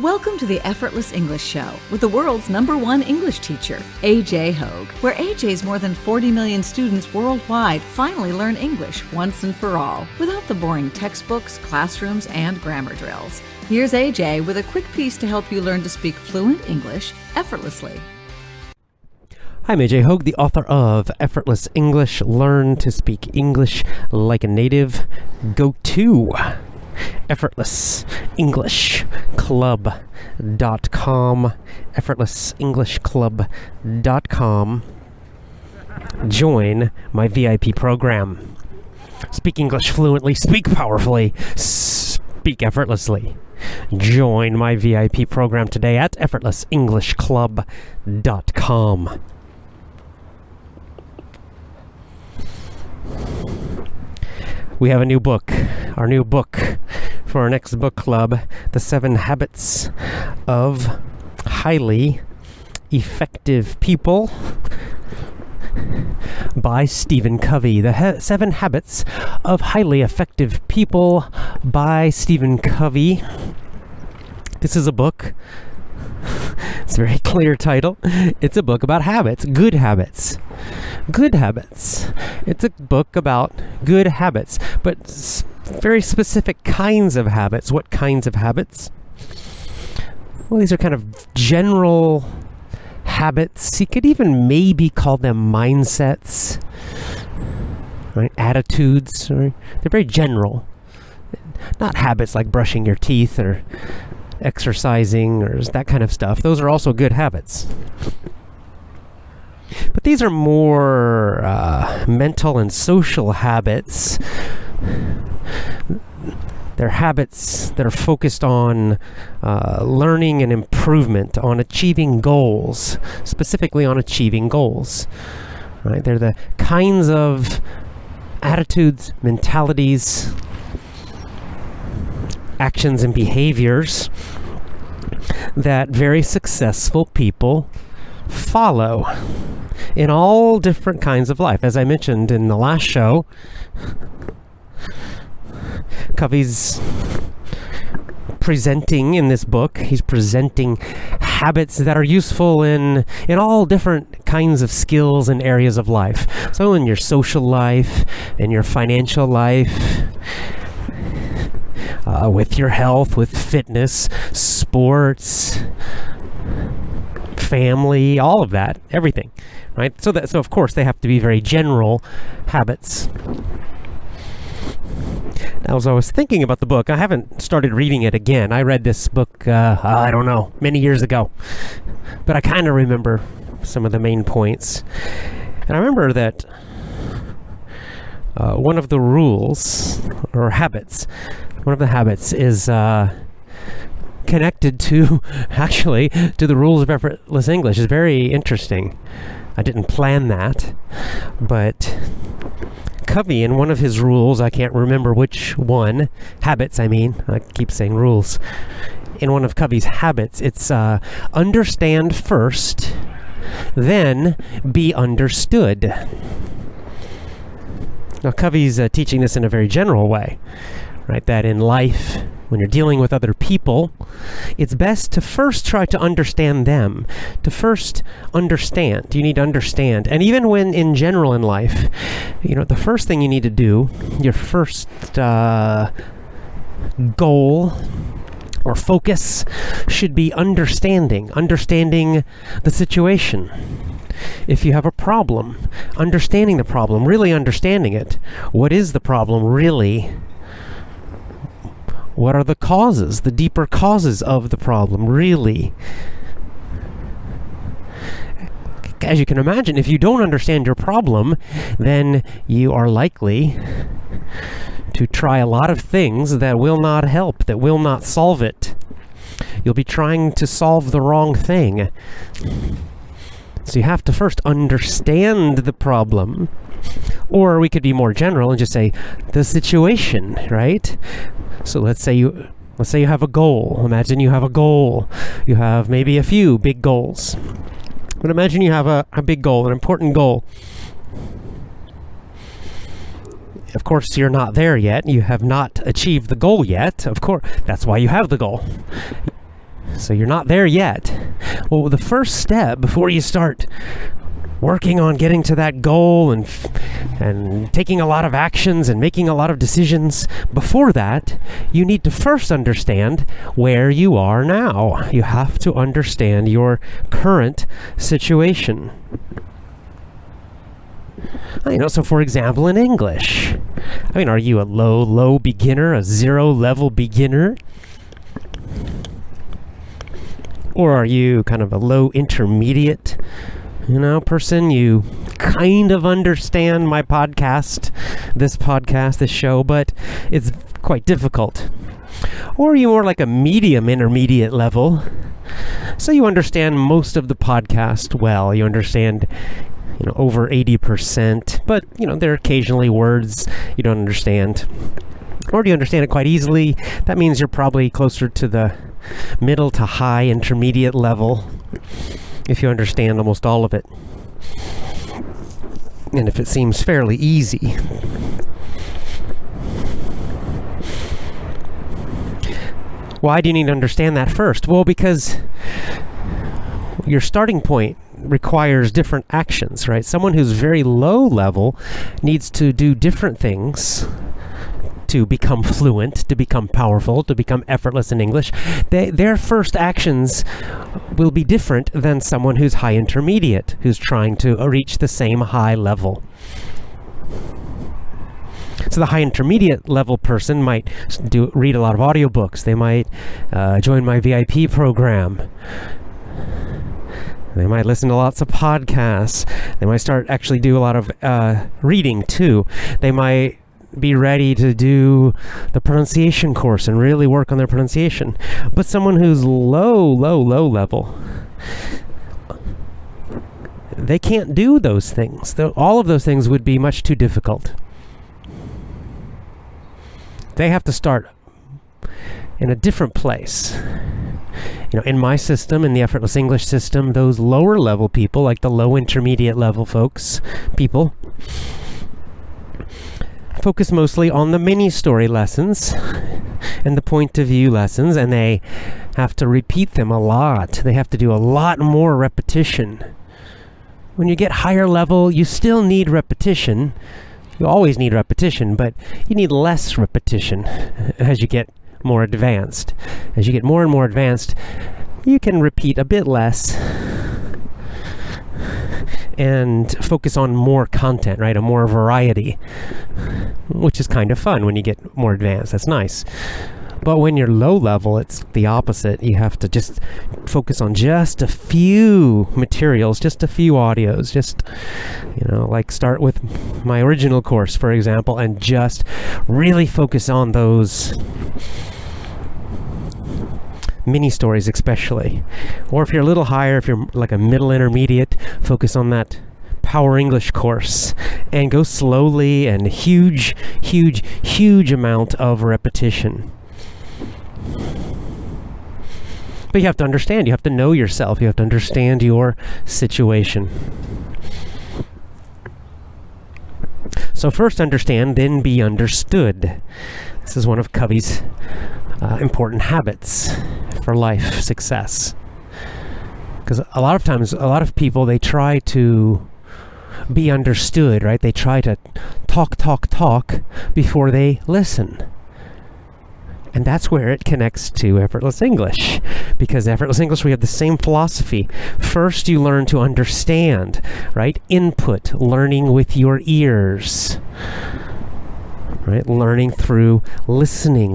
Welcome to the Effortless English Show with the world's #1 English teacher, AJ Hoge, where AJ's more than 40 million students worldwide finally learn English once and for all, without the boring textbooks, classrooms, and grammar drills. Here's AJ with a quick piece to help you learn to speak fluent English effortlessly. I'm AJ Hoge, the author of Effortless English. Learn to speak English like a native. Go to effortlessenglishclub.com, effortlessenglishclub.com. Join my VIP program. Speak English fluently, speak powerfully, speak effortlessly. Join my VIP program today at effortlessenglishclub.com. We have a new book, our new book for our next book club, The 7 Habits of Highly Effective People by Stephen Covey. The 7 Habits of Highly Effective People by Stephen Covey. This is a book. It's a very clear title. It's a book about habits, good habits. Good habits. It's a book about good habits, but very specific kinds of habits. What kinds of habits? Well, these are kind of general habits. You could even maybe call them mindsets, right? Attitudes. Right? They're very general. Not habits like brushing your teeth or exercising or that kind of stuff. Those are also good habits. But these are more mental and social habits. They're habits that are focused on learning and improvement, on achieving goals, specifically on achieving goals. Right? They're the kinds of attitudes, mentalities, actions, and behaviors that very successful people follow in all different kinds of life. As I mentioned in the last show, Covey's presenting in this book, he's presenting habits that are useful in all different kinds of skills and areas of life. So in your social life, in your financial life, with your health, with fitness, sports, family, all of that, everything, right? So of course they have to be very general habits. Now, as I was thinking about the book, I haven't started reading it again. I read this book, I don't know, many years ago, but I kind of remember some of the main points. And I remember that one of the rules or habits, one of the habits is connected to, actually, to the rules of effortless English. Is very interesting. I didn't plan that, but Covey, in one of his rules, I can't remember which one, habits I keep saying rules. In one of Covey's habits, it's understand first, then be understood. Now, Covey's teaching this in a very general way, right? That in life, when you're dealing with other people, it's best to first try to understand them, to first understand. You need to understand. And even when in general in life, the first thing you need to do, your first goal or focus should be understanding the situation. If you have a problem, understanding the problem, really understanding it. What is the problem really? What are the causes, the deeper causes of the problem, really? As you can imagine, if you don't understand your problem, then you are likely to try a lot of things that will not help, that will not solve it. You'll be trying to solve the wrong thing. So you have to first understand the problem. Or we could be more general and just say the situation, right? So let's say you have a goal. Imagine you have a goal. You have maybe a few big goals. But imagine you have a big goal, an important goal. Of course, you're not there yet. You have not achieved the goal yet. Of course, that's why you have the goal. So you're not there yet. Well, the first step before you start working on getting to that goal and taking a lot of actions and making a lot of decisions, before that, you need to first understand where you are now. You have to understand your current situation. So for example, in English, are you a low beginner, a zero-level beginner? Or are you kind of a low intermediate person? You kind of understand my podcast, this show, but it's quite difficult. Or are you more like a medium intermediate level? So you understand most of the podcast well. You understand, over 80%, but, there are occasionally words you don't understand. Or do you understand it quite easily? That means you're probably closer to the middle to high intermediate level, if you understand almost all of it, and if it seems fairly easy. Why do you need to understand that first? Well, because your starting point requires different actions, right? Someone who's very low level needs to do different things to become fluent, to become powerful, to become effortless in English. Their first actions will be different than someone who's high intermediate, who's trying to reach the same high level. So the high intermediate level person might read a lot of audiobooks. They might join my VIP program. They might listen to lots of podcasts. They might actually do a lot of reading too. They might be ready to do the pronunciation course and really work on their pronunciation. But someone who's low level, they can't do those things. All of those things would be much too difficult. They have to start in a different place. In my system, in the Effortless English system, those lower level people, like the low intermediate level people, focus mostly on the mini story lessons and the point of view lessons, and they have to repeat them a lot. They have to do a lot more repetition. When you get higher level, you still need repetition. You always need repetition, but you need less repetition as you get more advanced. As you get more and more advanced, you can repeat a bit less and focus on more content, right? A more variety, which is kind of fun when you get more advanced. That's nice. But when you're low level, it's the opposite. You have to just focus on just a few materials, just a few audios, just, like start with my original course, for example, and just really focus on those mini stories especially. Or if you're a little higher, if you're like a middle intermediate, focus on that Power English course and go slowly and huge amount of repetition. But you have to understand, you have to know yourself, you have to understand your situation. So first understand, then be understood. This is one of Covey's important habits for life success. Because a lot of times, a lot of people, they try to be understood, right? They try to talk before they listen. And that's where it connects to Effortless English. Because Effortless English, we have the same philosophy. First, you learn to understand, right? Input, learning with your ears. Right? Learning through listening.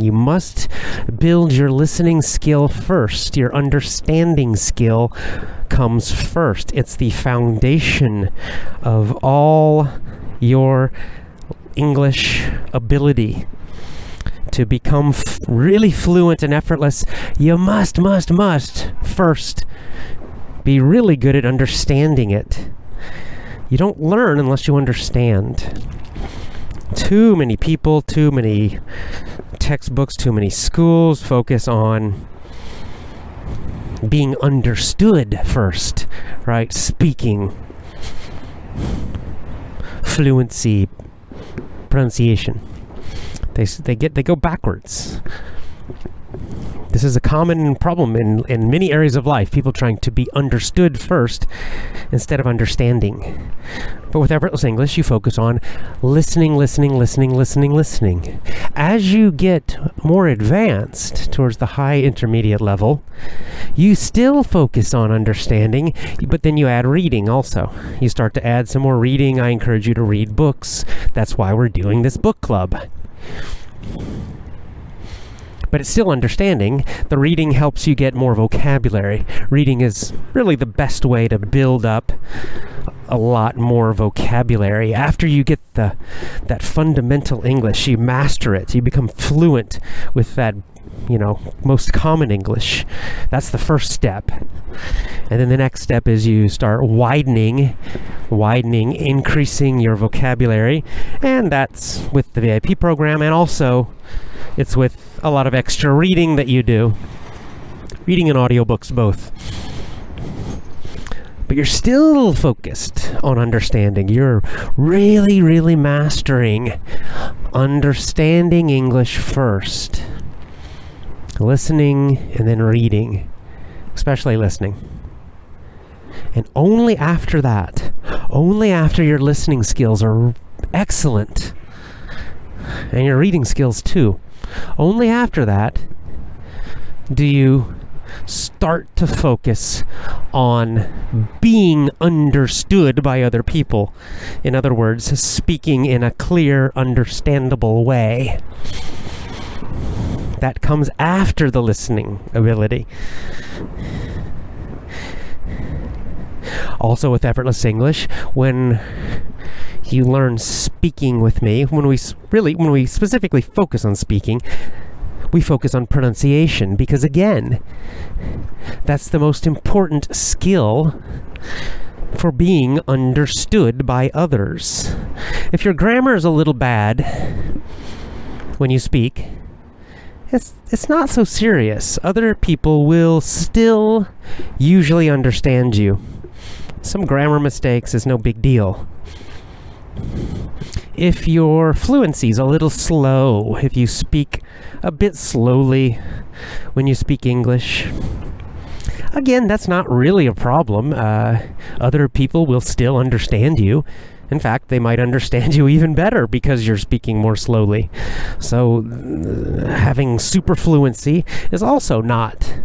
You must build your listening skill first. Your understanding skill comes first. It's the foundation of all your English ability. To become really fluent and effortless, you must first be really good at understanding it. You don't learn unless you understand. Too many people, too many textbooks, too many schools focus on being understood first, right? Speaking, fluency, pronunciation. They go backwards. The This is a common problem in many areas of life, people trying to be understood first instead of understanding. But with Effortless English, you focus on listening. As you get more advanced towards the high intermediate level, you still focus on understanding, but then you add reading also. You start to add some more reading. I encourage you to read books. That's why we're doing this book club. But it's still understanding. The reading helps you get more vocabulary. Reading is really the best way to build up a lot more vocabulary. After you get that fundamental English, you master it. You become fluent with that, most common English. That's the first step. And then the next step is you start widening, increasing your vocabulary. And that's with the VIP program, and also it's with a lot of extra reading that you do. Reading and audiobooks both. But you're still focused on understanding. You're really mastering understanding English first. Listening and then reading, especially listening. And only after that, only after your listening skills are excellent, and your reading skills too, only after that do you start to focus on being understood by other people. In other words, speaking in a clear, understandable way. That comes after the listening ability. Also with Effortless English, when you learn speaking with me, when we specifically focus on speaking, we focus on pronunciation, because again, that's the most important skill for being understood by others. If your grammar is a little bad when you speak, it's not so serious. Other people will still usually understand you. Some grammar mistakes is no big deal. If your fluency is a little slow, if you speak a bit slowly when you speak English, again, that's not really a problem. Other people will still understand you. In fact, they might understand you even better because you're speaking more slowly. So having super fluency is also not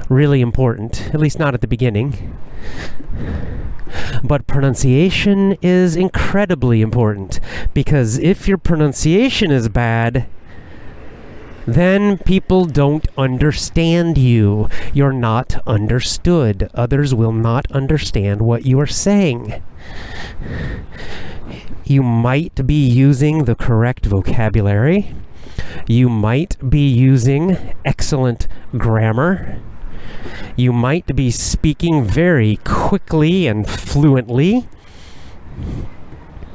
really important, at least not at the beginning. But pronunciation is incredibly important, because if your pronunciation is bad, then people don't understand you. You're not understood. Others will not understand what you are saying. You might be using the correct vocabulary. You might be using excellent grammar. You might be speaking very quickly and fluently.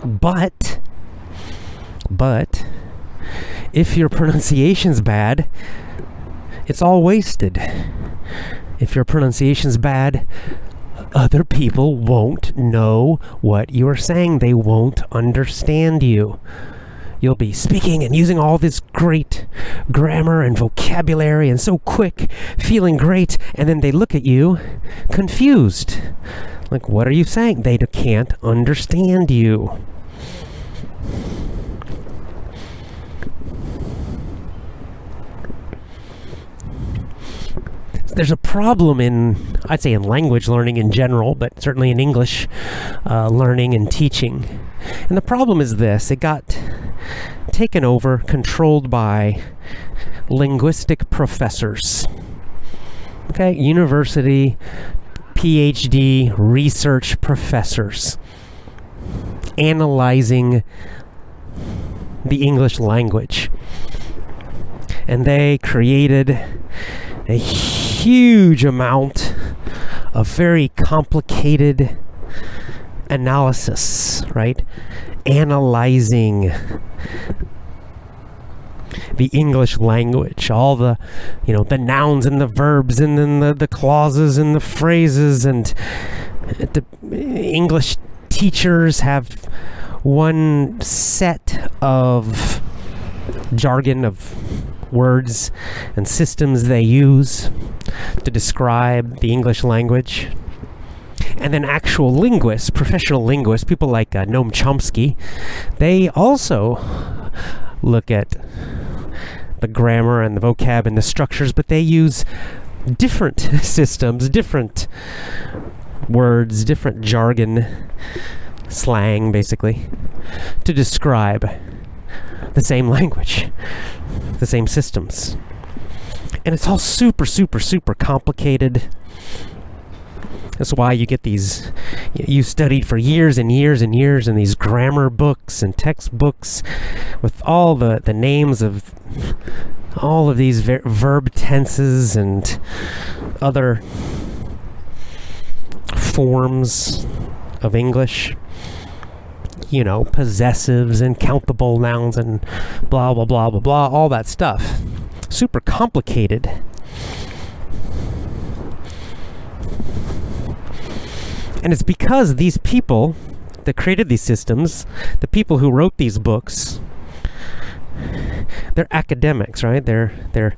But if your pronunciation's bad, it's all wasted. If your pronunciation's bad, other people won't know what you're saying. They won't understand you. You'll be speaking and using all this great grammar and vocabulary and so quick, feeling great, and then they look at you confused. Like, what are you saying? They can't understand you. There's a problem I'd say in language learning in general, but certainly in English learning and teaching. And the problem is this: it got taken over, controlled by linguistic professors. Okay, university, PhD, research professors analyzing the English language. And they created a huge amount of very complicated analysis, right? Analyzing the English language, all the nouns and the verbs, and then the clauses and the phrases, and the English teachers have one set of jargon of words and systems they use to describe the English language. And then actual linguists, professional linguists, people like Noam Chomsky, they also look at the grammar and the vocab and the structures, but they use different systems, different words, different jargon, slang, basically, to describe the same language, the same systems. And it's all super, super, super complicated. That's why you get these, you studied for years and years and years in these grammar books and textbooks with all the names of all of these verb tenses and other forms of English. You know, possessives and countable nouns and blah, blah, blah, blah, blah, all that stuff. Super complicated. And it's because these people that created these systems, the people who wrote these books, they're academics, right? They're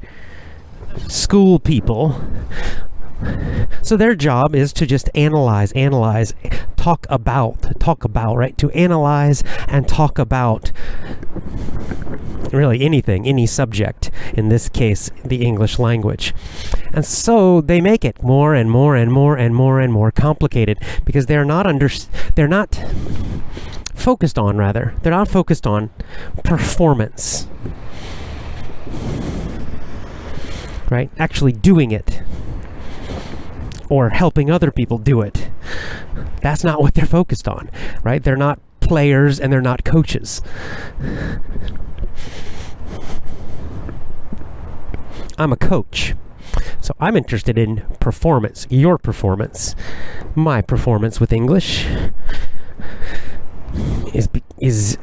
school people. So their job is to just analyze, talk about, right? To analyze and talk about really anything, any subject, in this case, the English language. And so they make it more and more and more and more and more complicated because they're not focused on performance, right? Actually doing it or helping other people do it. That's not what they're focused on, right? They're not players and they're not coaches. I'm a coach. So I'm interested in performance, your performance. My performance with English is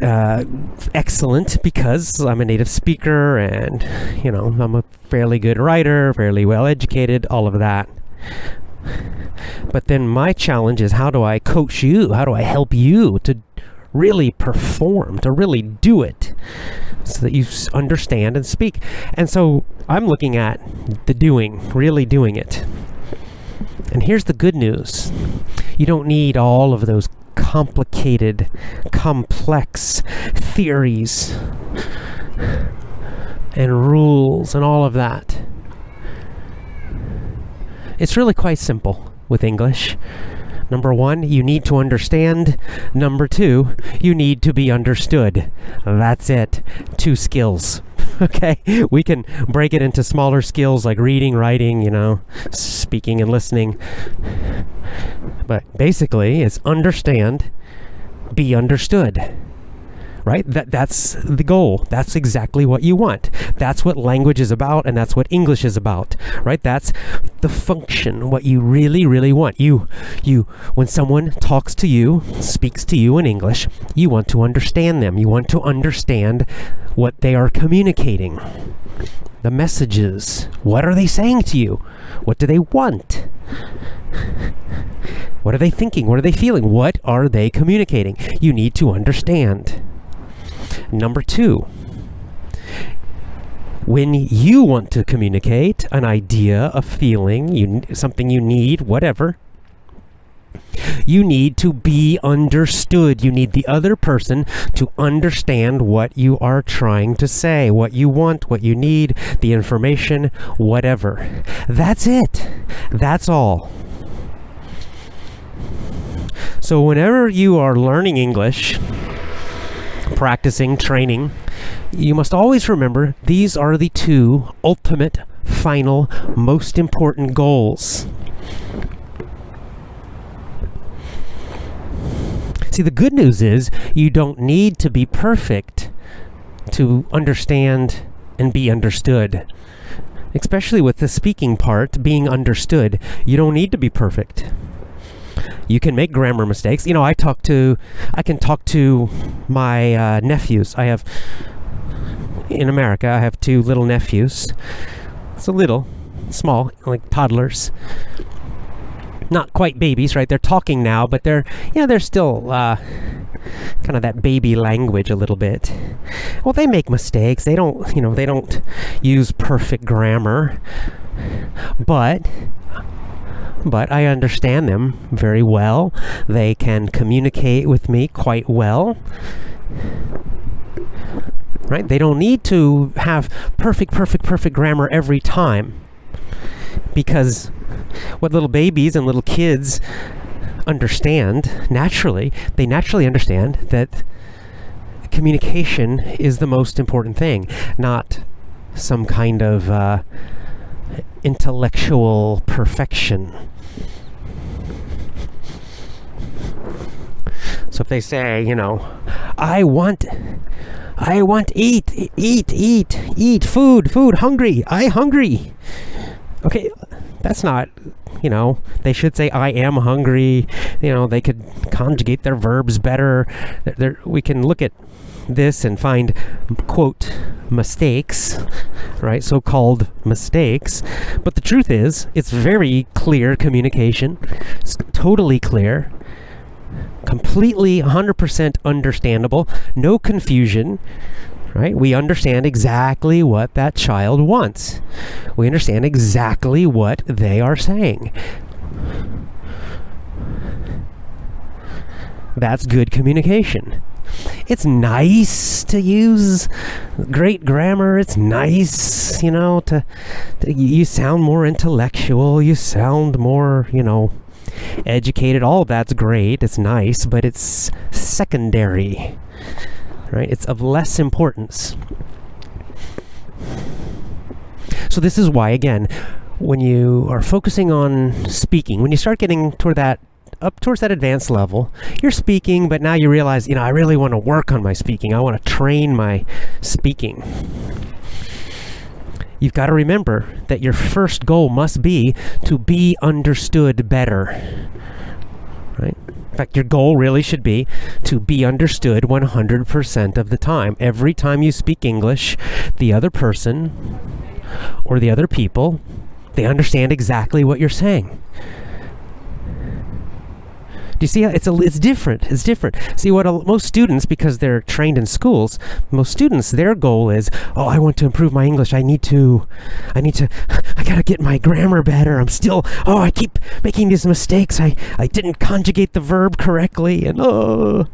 excellent because I'm a native speaker and, you know, I'm a fairly good writer, fairly well educated, all of that. But then my challenge is, how do I coach you? How do I help you to really perform, to really do it so that you understand and speak? And so I'm looking at the doing, really doing it. And here's the good news. You don't need all of those complicated, complex theories and rules and all of that. It's really quite simple with English. Number one, you need to understand. Number two, you need to be understood. That's it. 2 skills. Okay? We can break it into smaller skills like reading, writing, you know, speaking and listening. But basically, it's understand, be understood. Right? That's the goal. That's exactly what you want. That's what language is about, and that's what English is about. Right? That's the function, what you really, really want. You when someone talks to you, speaks to you in English, you want to understand them. You want to understand what they are communicating. The messages. What are they saying to you? What do they want? What are they thinking? What are they feeling? What are they communicating? You need to understand. Number 2, when you want to communicate an idea, a feeling, something you need, whatever, you need to be understood. You need the other person to understand what you are trying to say, what you want, what you need, the information, whatever. That's it. That's all. So whenever you are learning English, practicing, training, you must always remember these are the 2 ultimate, final, most important goals. See, the good news is you don't need to be perfect to understand and be understood. Especially with the speaking part, being understood, you don't need to be perfect. You can make grammar mistakes. You know, I can talk to my nephews. In America, I have 2 little nephews. So little, small, like toddlers. Not quite babies, right? They're talking now, but they're still kind of that baby language a little bit. Well, they make mistakes. They don't, they don't use perfect grammar, but I understand them very well. They can communicate with me quite well. Right? They don't need to have perfect grammar every time, because what little babies and little kids understand they naturally understand that communication is the most important thing, not some kind of intellectual perfection. So if they say, I want eat food, hungry, I hungry. Okay, that's not, they should say I am hungry. They could conjugate their verbs better. We can look at this and find, quote, mistakes, right? So-called mistakes. But the truth is, it's very clear communication. It's totally clear. Completely 100% understandable. No confusion. Right? We understand exactly what that child wants. We understand exactly what they are saying. That's good communication. It's nice to use great grammar. It's nice, you sound more intellectual. You sound more, educated. All of that's great. It's nice, but it's secondary. Right? It's of less importance. So this is why, again, when you are focusing on speaking, when you start getting up towards that advanced level, you're speaking, but now you realize, I really want to work on my speaking. I want to train my speaking. You've got to remember that your first goal must be to be understood better. Right? In fact, your goal really should be to be understood 100% of the time. Every time you speak English, the other person or the other people, they understand exactly what you're saying. Do you see how it's different? It's different. See, most students, because they're trained in schools, most students, their goal is, I want to improve my English. I gotta get my grammar better. I keep making these mistakes. I didn't conjugate the verb correctly, and the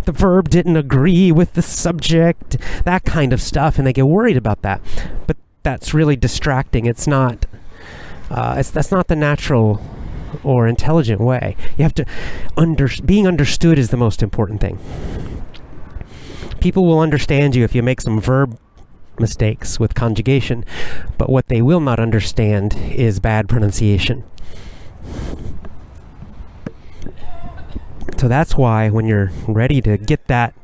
verb didn't agree with the subject, that kind of stuff, and they get worried about that. But that's really distracting. It's not, that's not the natural or intelligent way. You have to being understood is the most important thing. People will understand you if you make some verb mistakes with conjugation, but what they will not understand is bad pronunciation. So that's why when you're ready to get that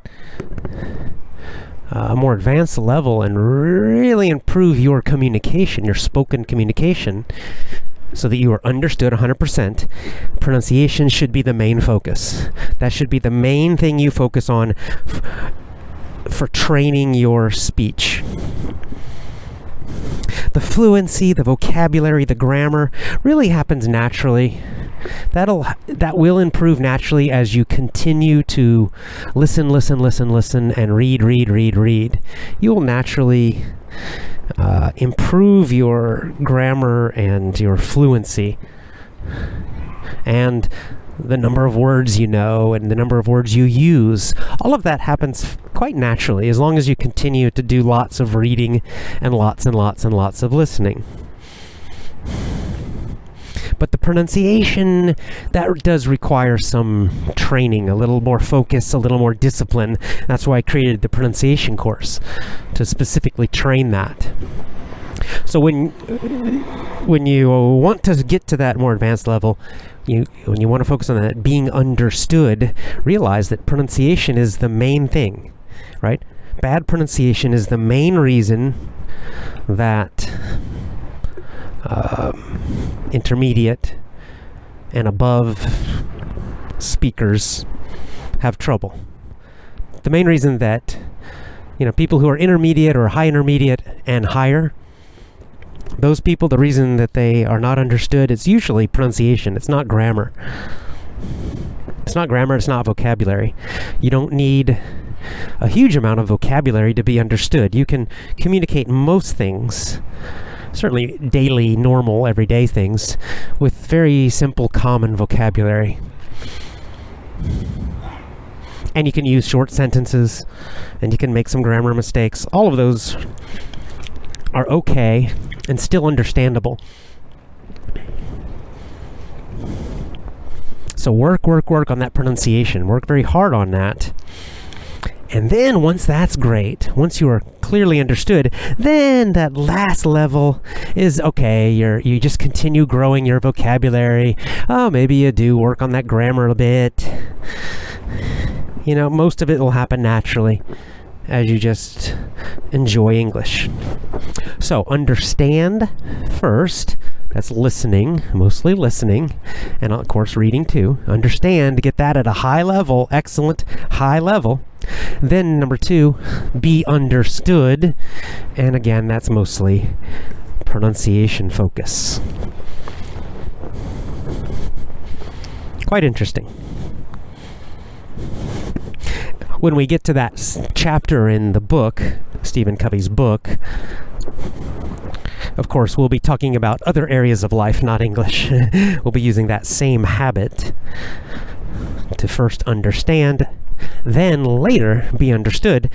more advanced level and really improve your communication, your spoken communication, so that you are understood 100%, pronunciation should be the main focus. That should be the main thing you focus on for training your speech. The fluency, the vocabulary, the grammar really happens naturally. That will improve naturally as you continue to listen, and read. You will naturally improve your grammar and your fluency, and the number of words you know and the number of words you use. All of that happens quite naturally as long as you continue to do lots of reading and lots of listening. But the pronunciation, that does require some training, a little more focus, a little more discipline. That's why I created the pronunciation course, to specifically train that. So when you want to get to that more advanced level, when you want to focus on that being understood, realize that pronunciation is the main thing, right? Bad pronunciation is the main reason that intermediate and above speakers have trouble. The main reason that people who are intermediate or high intermediate and higher, those people, the reason that they are not understood, it's usually pronunciation. It's not grammar. It's not grammar, it's not vocabulary. You don't need a huge amount of vocabulary to be understood. You can communicate most things, certainly daily, normal, everyday things, with very simple, common vocabulary. And you can use short sentences, and you can make some grammar mistakes. All of those are okay and still understandable. So work on that pronunciation. Work very hard on that. And then once that's great, once you are clearly understood, then that last level is okay. You just continue growing your vocabulary. Oh, maybe you do work on that grammar a bit. You know, most of it will happen naturally as you just enjoy English. So understand first. That's listening, mostly listening, and of course reading too. Understand, get that at a high level, excellent high level. Then number 2, be understood. And again, that's mostly pronunciation focus. Quite interesting. When we get to that chapter in the book, Stephen Covey's book, of course, we'll be talking about other areas of life, not English. We'll be using that same habit to first understand, then later be understood.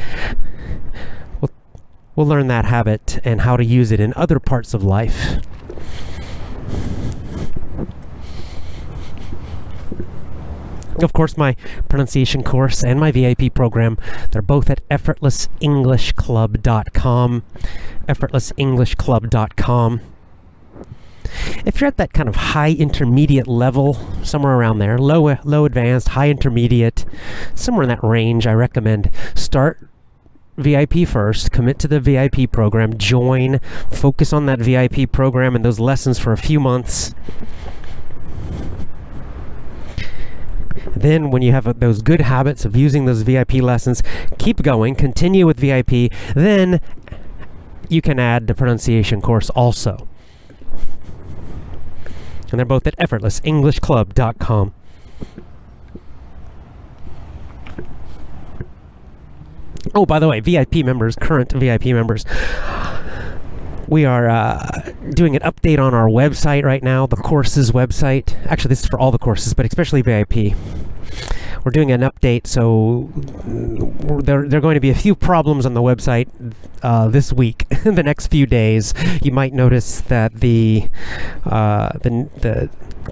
We'll learn that habit and how to use it in other parts of life. Of course, my pronunciation course and my VIP program, they're both at effortlessenglishclub.com. effortlessenglishclub.com. If you're at that kind of high intermediate level, somewhere around there, low advanced, high intermediate, somewhere in that range, I recommend start VIP first, commit to the VIP program, join, focus on that VIP program and those lessons for a few months. Then when you have those good habits of using those VIP lessons, keep going, continue with VIP, then you can add the pronunciation course also. And they're both at effortlessenglishclub.com. Oh, by the way, VIP members, current VIP members, we are doing an update on our website right now, the courses website. Actually, this is for all the courses, but especially VIP. We're doing an update, so there are going to be a few problems on the website this week, the next few days. You might notice that the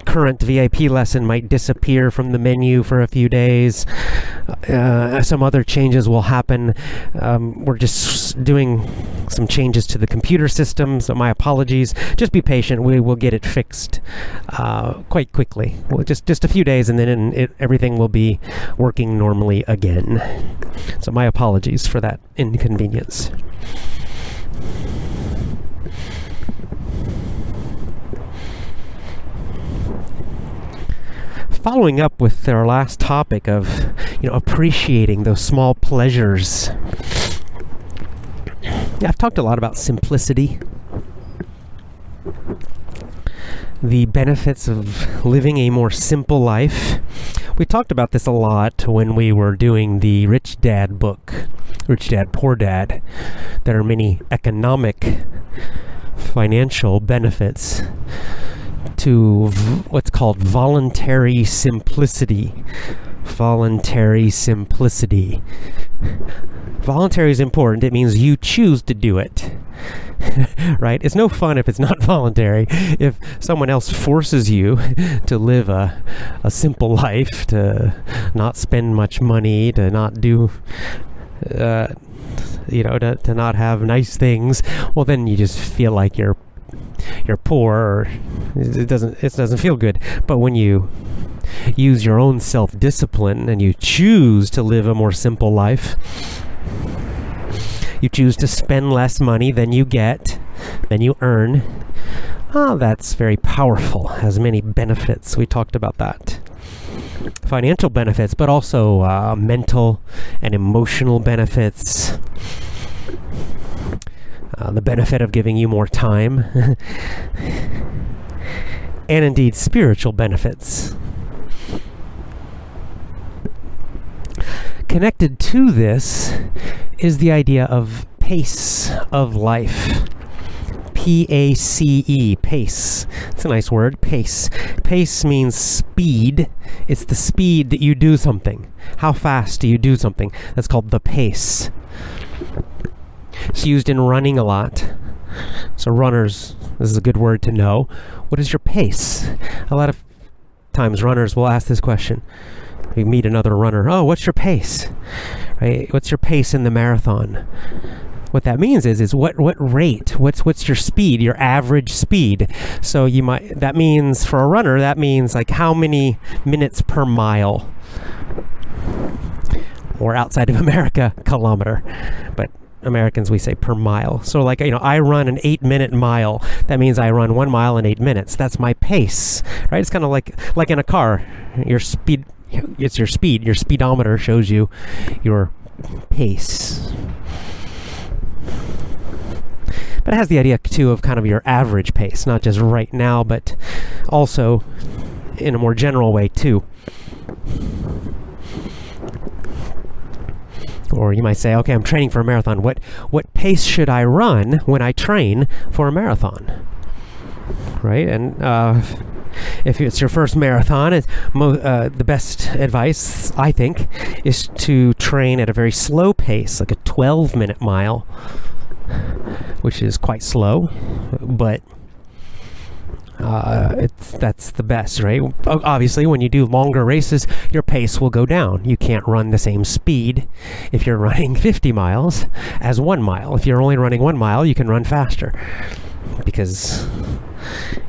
current VIP lesson might disappear from the menu for a few days. Some other changes will happen. We're just doing some changes to the computer system, so my apologies. Just be patient. We will get it fixed quite quickly. Well, just a few days, and then everything will be working normally again. So my apologies for that inconvenience. Following up with our last topic of, appreciating those small pleasures. I've talked a lot about simplicity, the benefits of living a more simple life. We talked about this a lot when we were doing the Rich Dad book, Rich Dad, Poor Dad. There are many economic, financial benefits to what's called voluntary simplicity. Voluntary simplicity. Voluntary is important. It means you choose to do it. Right? It's no fun if it's not voluntary. If someone else forces you to live a simple life, to not spend much money, to not do to not have nice things, well, then you just feel like you're poor, or it doesn't feel good. But when you use your own self-discipline and you choose to live a more simple life, you choose to spend less money than you get, than you earn, that's very powerful, has many benefits. We talked about that. Financial benefits, but also mental and emotional benefits. The benefit of giving you more time. And indeed, spiritual benefits. Connected to this is the idea of pace of life. P-A-C-E, pace. It's a nice word, pace. Pace means speed. It's the speed that you do something. How fast do you do something? That's called the pace. It's used in running a lot. So runners, this is a good word to know. What is your pace? A lot of times runners will ask this question. You meet another runner. Oh, what's your pace? Right? What's your pace in the marathon? What that means is what rate? What's your speed? Your average speed. So that means for a runner, that means like how many minutes per mile. Or outside of America, kilometer. But Americans, we say per mile. So like, I run an 8-minute mile. That means I run 1 mile in 8 minutes. That's my pace, right? It's kind of like in a car. Your speed, it's your speed. Your speedometer shows you your pace. But it has the idea, too, of kind of your average pace, not just right now, but also in a more general way, too. Or you might say, okay, I'm training for a marathon. What pace should I run when I train for a marathon? Right? And if it's your first marathon, the best advice, I think, is to train at a very slow pace, like a 12-minute mile, which is quite slow, but that's the best, right? Obviously, when you do longer races, your pace will go down. You can't run the same speed if you're running 50 miles as 1 mile. If you're only running 1 mile, you can run faster because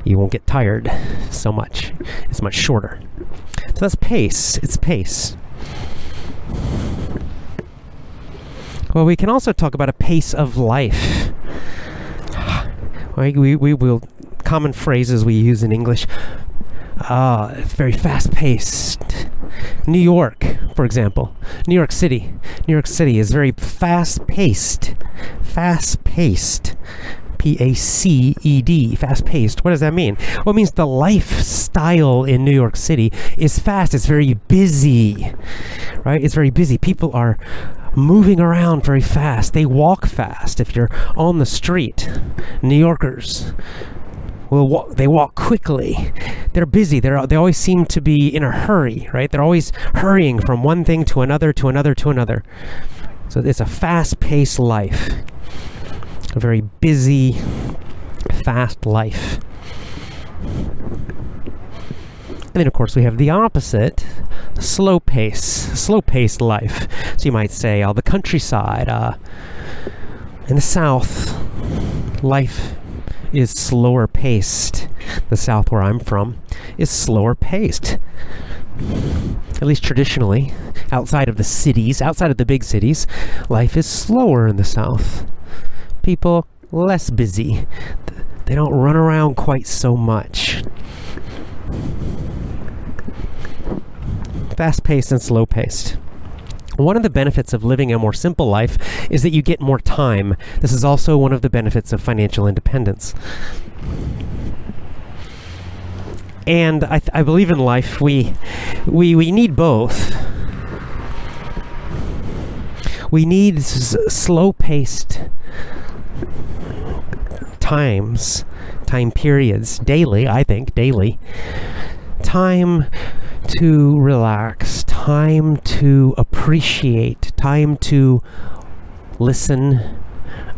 you won't get tired so much. It's much shorter. So that's pace. It's pace. Well, we can also talk about a pace of life. We will common phrases we use in English. Very fast-paced. New York, for example. New York City. New York City is very fast-paced. Fast-paced. P-A-C-E-D. Fast-paced. What does that mean? Well, it means the lifestyle in New York City is fast. It's very busy. Right? It's very busy. People are moving around very fast. They walk fast. If you're on the street, New Yorkers they walk quickly. They're busy. They always seem to be in a hurry, right? They're always hurrying from one thing to another, to another, to another. So it's a fast-paced life. A very busy, fast life. And then, of course, we have the opposite, slow-paced life. So you might say, the countryside, in the South, life is slower paced. The South, where I'm from, is slower paced. At least traditionally, outside of the big cities, life is slower in the South. People less busy. They don't run around quite so much. Fast-paced and slow-paced. One of the benefits of living a more simple life is that you get more time. This is also one of the benefits of financial independence. And I believe in life we need both. We need slow-paced time periods, daily, I think, time to relax, time to appreciate, time to listen,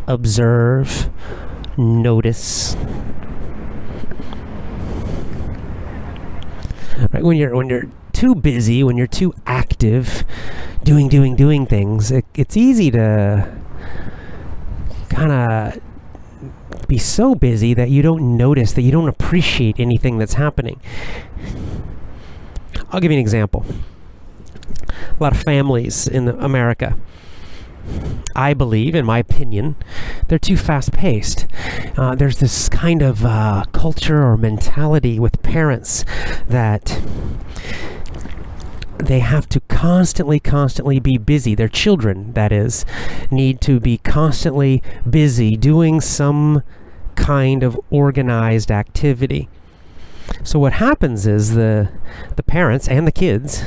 observe, notice. Right? When you're too busy, when you're too active, doing things, it's easy to kind of be so busy that you don't notice, that you don't appreciate anything that's happening. I'll give you an example. A lot of families in America, I believe, in my opinion, they're too fast-paced. There's this kind of culture or mentality with parents that they have to constantly be busy. Their children, that is, need to be constantly busy doing some kind of organized activity. So what happens is the parents and the kids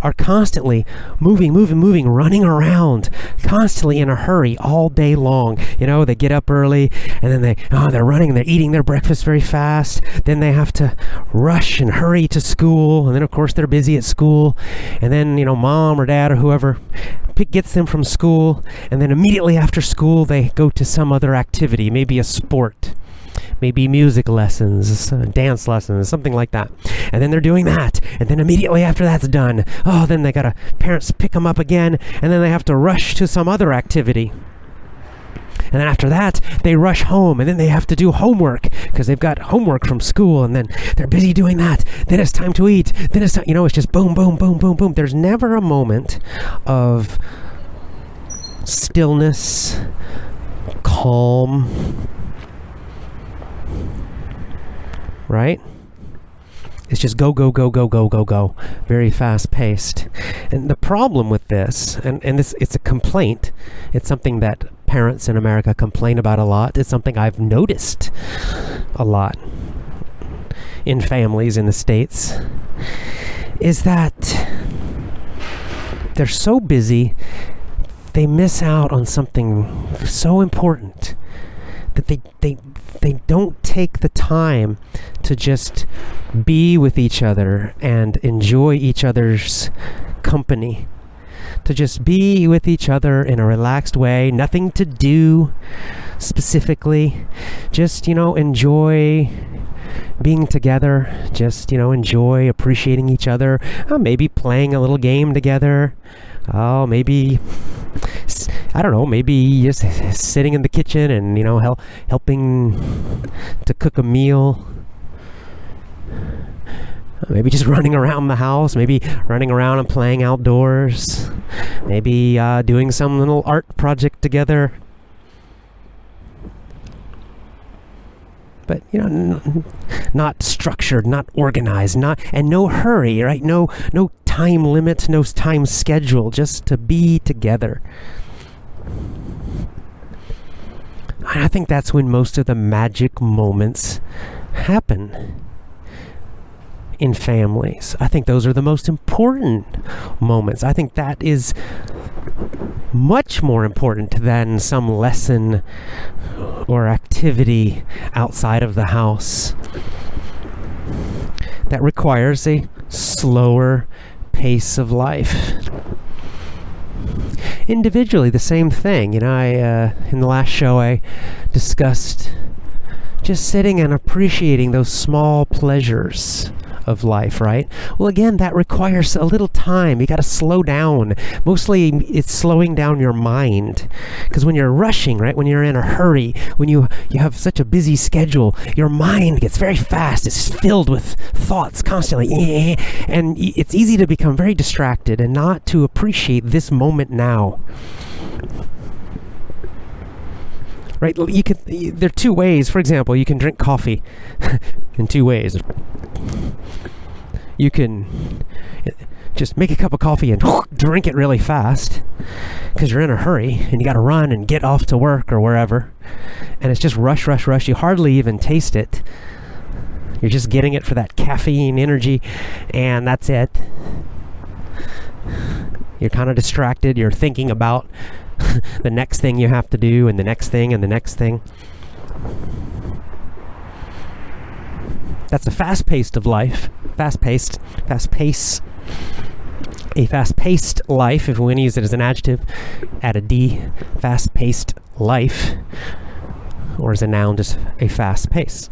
are constantly moving, running around, constantly in a hurry all day long. They get up early, and then they're running, they're eating their breakfast very fast. Then they have to rush and hurry to school, and then of course they're busy at school. And then mom or dad or whoever gets them from school, and then immediately after school they go to some other activity, maybe a sport, maybe music lessons, dance lessons, something like that. And then they're doing that, and then immediately after that's done, then parents pick them up again, and then they have to rush to some other activity. And then after that, they rush home, and then they have to do homework because they've got homework from school, and then they're busy doing that. Then it's time to eat. Then it's it's just boom, boom, boom, boom, boom. There's never a moment of stillness, calm, right? It's just go, go, go, go, go, go, go. Very fast paced. And the problem with this, and this, it's a complaint. It's something that parents in America complain about a lot. It's something I've noticed a lot in families in the States, is that they're so busy, they miss out on something so important, that they don't take the time to just be with each other and enjoy each other's company, to just be with each other in a relaxed way, nothing to do specifically, just enjoy being together, just enjoy appreciating each other, maybe playing a little game together, maybe I don't know, maybe just sitting in the kitchen and helping to cook a meal. Maybe just running around the house, maybe running around and playing outdoors, maybe doing some little art project together. But not structured, not organized, and no hurry, right? No time limit, no time schedule, just to be together. And I think that's when most of the magic moments happen in families. I think those are the most important moments. I think that is much more important than some lesson or activity outside of the house that requires a slower pace of life. Individually, the same thing. In the last show I discussed just sitting and appreciating those small pleasures of life, right? Well, again, that requires a little time. You got to slow down. Mostly it's slowing down your mind, because when you're rushing, right, when you're in a hurry, when you have such a busy schedule, your mind gets very fast. It's filled with thoughts constantly, and it's easy to become very distracted and not to appreciate this moment now. Right? There are two ways. For example, you can drink coffee in two ways. You can just make a cup of coffee and drink it really fast because you're in a hurry and you got to run and get off to work or wherever. And it's just rush, rush, rush. You hardly even taste it. You're just getting it for that caffeine energy, and that's it. You're kind of distracted. You're thinking about the next thing you have to do, and the next thing, and the next thing. That's a fast pace of life. Fast pace. A fast-paced life, if we want to use it as an adjective, add a D. Fast-paced life. Or as a noun, just a fast pace.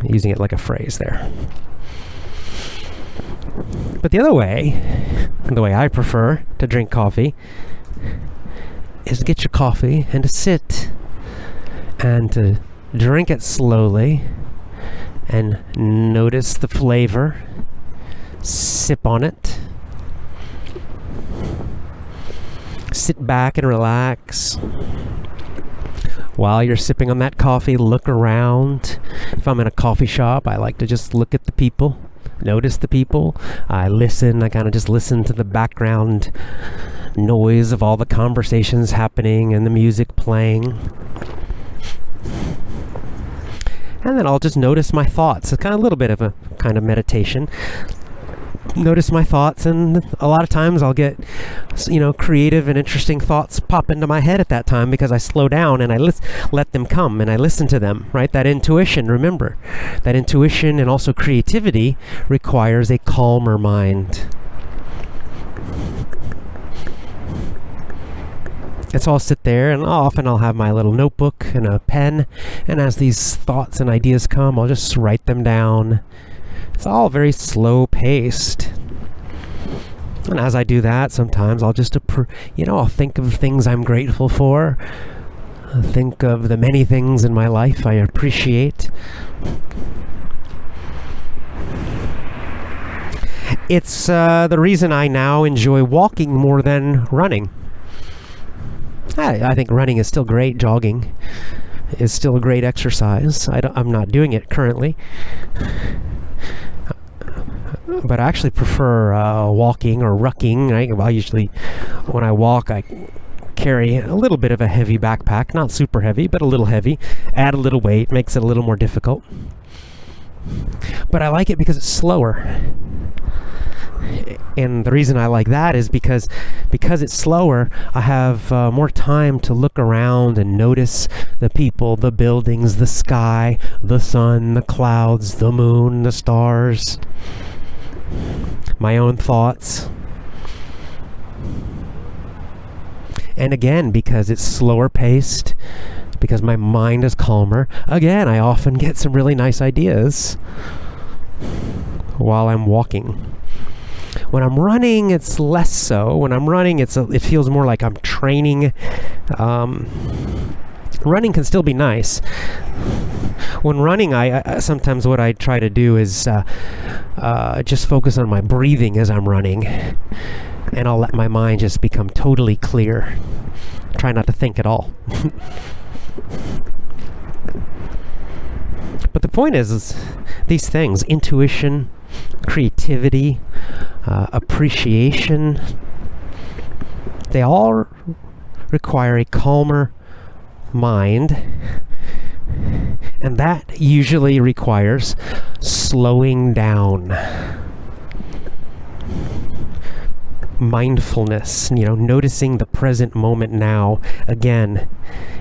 Using it like a phrase there. But the other way, the way I prefer to drink coffee, is to get your coffee and to sit and to drink it slowly and notice the flavor, sip on it, sit back and relax. While you're sipping on that coffee, look around. If I'm in a coffee shop, I like to just look at the people, notice the people. I kind of just listen to the background noise of all the conversations happening and the music playing. And then I'll just notice my thoughts. It's kind of a little bit of a kind of meditation. Notice my thoughts, and a lot of times I'll get, creative and interesting thoughts pop into my head at that time because I slow down and I let them come and I listen to them, right? That intuition, remember, that intuition and also creativity requires a calmer mind. And so I'll sit there, and often I'll have my little notebook and a pen, and as these thoughts and ideas come, I'll just write them down. It's all very slow-paced. And as I do that, sometimes I'll just, I'll think of things I'm grateful for. I'll think of the many things in my life I appreciate. It's the reason I now enjoy walking more than running. I think running is still great. Jogging is still a great exercise. I'm not doing it currently. But I actually prefer walking or rucking. I usually, when I walk, I carry a little bit of a heavy backpack. Not super heavy, but a little heavy. Add a little weight, makes it a little more difficult. But I like it because it's slower. And the reason I like that is because it's slower, I have more time to look around and notice the people, the buildings, the sky, the sun, the clouds, the moon, the stars, my own thoughts. And again, because it's slower paced, because my mind is calmer, again, I often get some really nice ideas while I'm walking. When I'm running, it's less so. When I'm running, it feels more like I'm training. Running can still be nice. When running, I sometimes what I try to do is just focus on my breathing as I'm running, and I'll let my mind just become totally clear. Try not to think at all. But the point is these things, intuition, creativity, appreciation, they all require a calmer mind, and that usually requires slowing down. Mindfulness, noticing the present moment now. Again,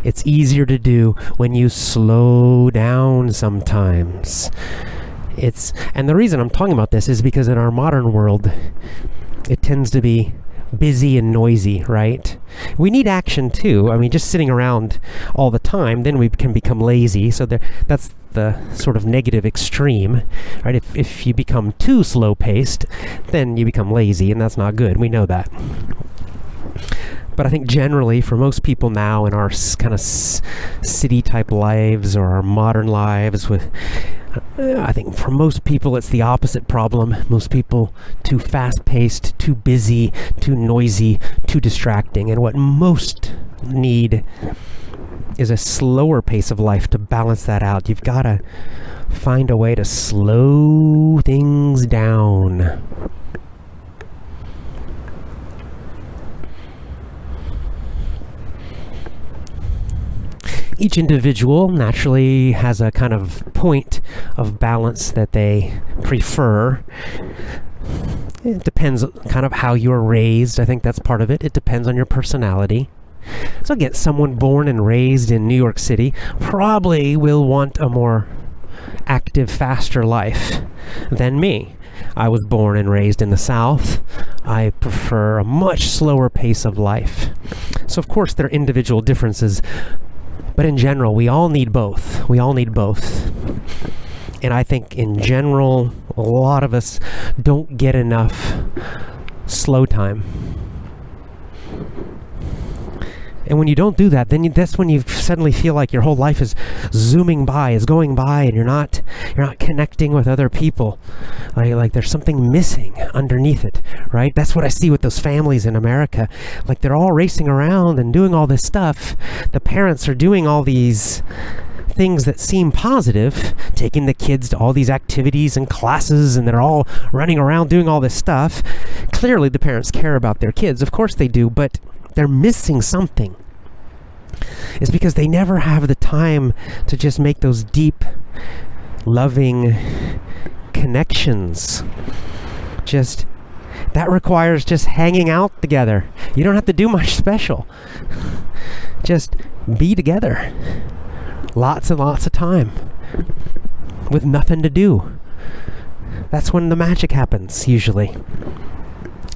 it's easier to do when you slow down sometimes. And the reason I'm talking about this is because in our modern world, it tends to be busy and noisy, right? We need action too. I mean, just sitting around all the time, then we can become lazy. So that's the sort of negative extreme, right? If you become too slow-paced, then you become lazy, and that's not good. We know that. But I think generally, for most people now in our kind of city-type lives or our modern lives I think for most people it's the opposite problem. Most people too fast-paced, too busy, too noisy, too distracting. And what most need is a slower pace of life to balance that out. You've got to find a way to slow things down. Each individual naturally has a kind of point of balance that they prefer. It depends kind of how you're raised. I think that's part of it. It depends on your personality. So again, someone born and raised in New York City probably will want a more active, faster life than me. I was born and raised in the South. I prefer a much slower pace of life. So of course there are individual differences, but in general, we all need both. We all need both. And I think in general, a lot of us don't get enough slow time. And when you don't do that, then that's when you suddenly feel like your whole life is zooming by, is going by, and you're not connecting with other people. Like there's something missing underneath it, right? That's what I see with those families in America. Like they're all racing around and doing all this stuff. The parents are doing all these things that seem positive, taking the kids to all these activities and classes, and they're all running around doing all this stuff. Clearly the parents care about their kids. Of course they do, but they're missing something. is because they never have the time to just make those deep, loving connections. That requires just hanging out together. You don't have to do much special. Just be together. Lots and lots of time. With nothing to do. That's when the magic happens, usually.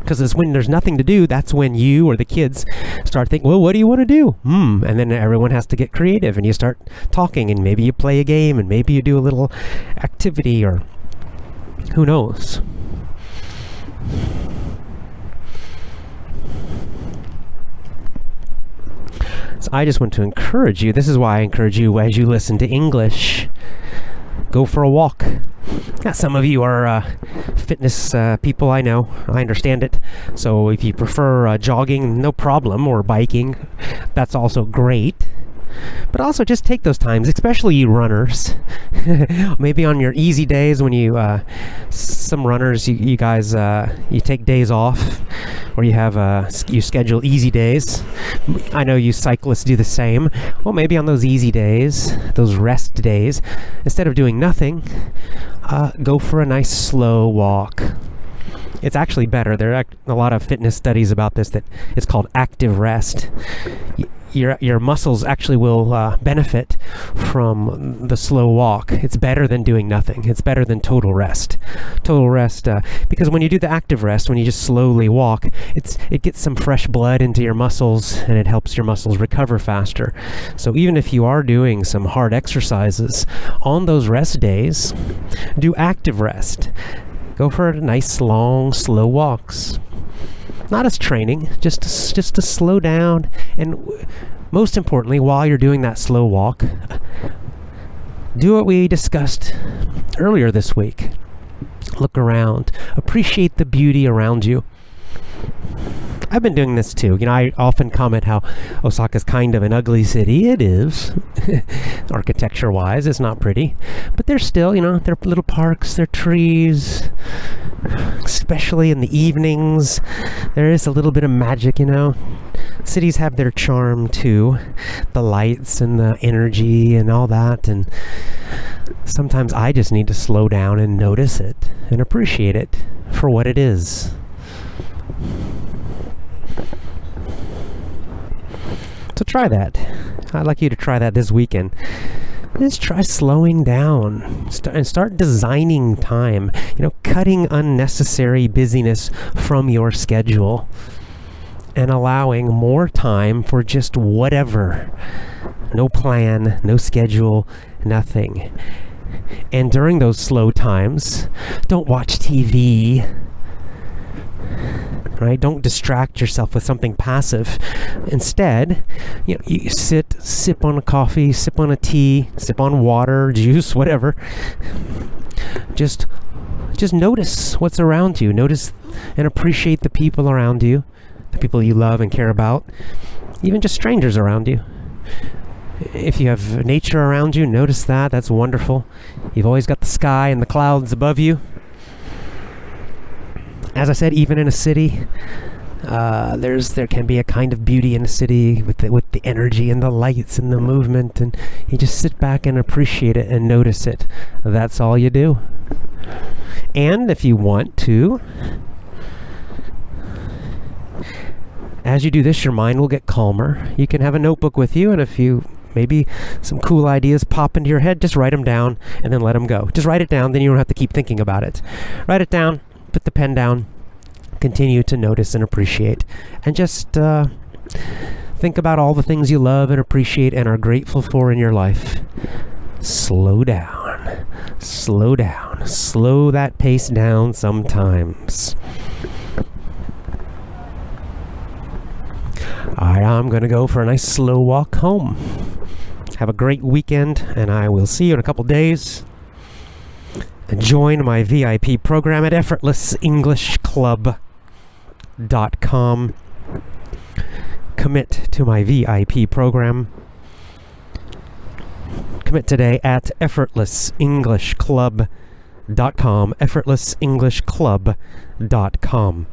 Because it's when there's nothing to do, that's when you or the kids start thinking, well, what do you want to do? And then everyone has to get creative, and you start talking, and maybe you play a game, and maybe you do a little activity, or who knows. So I just want to encourage you. This is why I encourage you as you listen to English. Go for a walk. Yeah, some of you are fitness people, I know. I understand it. So if you prefer jogging, no problem, or biking, that's also great. But also just take those times, especially you runners. Maybe on your easy days when you, some runners, you guys, you take days off, or you schedule easy days. I know you cyclists do the same. Well, maybe on those easy days, those rest days, instead of doing nothing, go for a nice slow walk. It's actually better. There are a lot of fitness studies about this that it's called active rest. Your muscles actually will benefit from the slow walk. It's better than doing nothing. It's better than total rest. Total rest, because when you do the active rest, when you just slowly walk, it gets some fresh blood into your muscles, and it helps your muscles recover faster. So even if you are doing some hard exercises, on those rest days, do active rest. Go for nice, long, slow walks. Not as training, just to slow down. And most importantly, while you're doing that slow walk, do what we discussed earlier this week. Look around. Appreciate the beauty around you. I've been doing this too. I often comment how Osaka's kind of an ugly city. It is. Architecture-wise, it's not pretty. But there's still, there are little parks, there are trees. Especially in the evenings, there is a little bit of magic, Cities have their charm too. The lights and the energy and all that. And sometimes I just need to slow down and notice it and appreciate it for what it is. So try that. I'd like you to try that this weekend. Just try slowing down and start designing time. Cutting unnecessary busyness from your schedule and allowing more time for just whatever. No plan, no schedule, nothing. And during those slow times, don't watch TV. Right? Don't distract yourself with something passive. Instead, you sip on a coffee, sip on a tea, sip on water, juice, whatever. Just notice what's around you. Notice and appreciate the people around you, the people you love and care about, even just strangers around you. If you have nature around you, notice that. That's wonderful. You've always got the sky and the clouds above you. As I said, even in a city, there can be a kind of beauty in a city with the energy and the lights and the movement, and you just sit back and appreciate it and notice it. That's all you do. And if you want to, as you do this, your mind will get calmer. You can have a notebook with you, and if maybe some cool ideas pop into your head, just write them down and then let them go. Just write it down, then you don't have to keep thinking about it. Write it down. Put the pen down, continue to notice and appreciate, and just think about all the things you love and appreciate and are grateful for in your life. Slow down, slow that pace down sometimes. All right, I'm going to go for a nice slow walk home. Have a great weekend, and I will see you in a couple days. Join my VIP program at effortlessenglishclub.com. Commit to my VIP program. Commit today at effortlessenglishclub.com. effortlessenglishclub.com.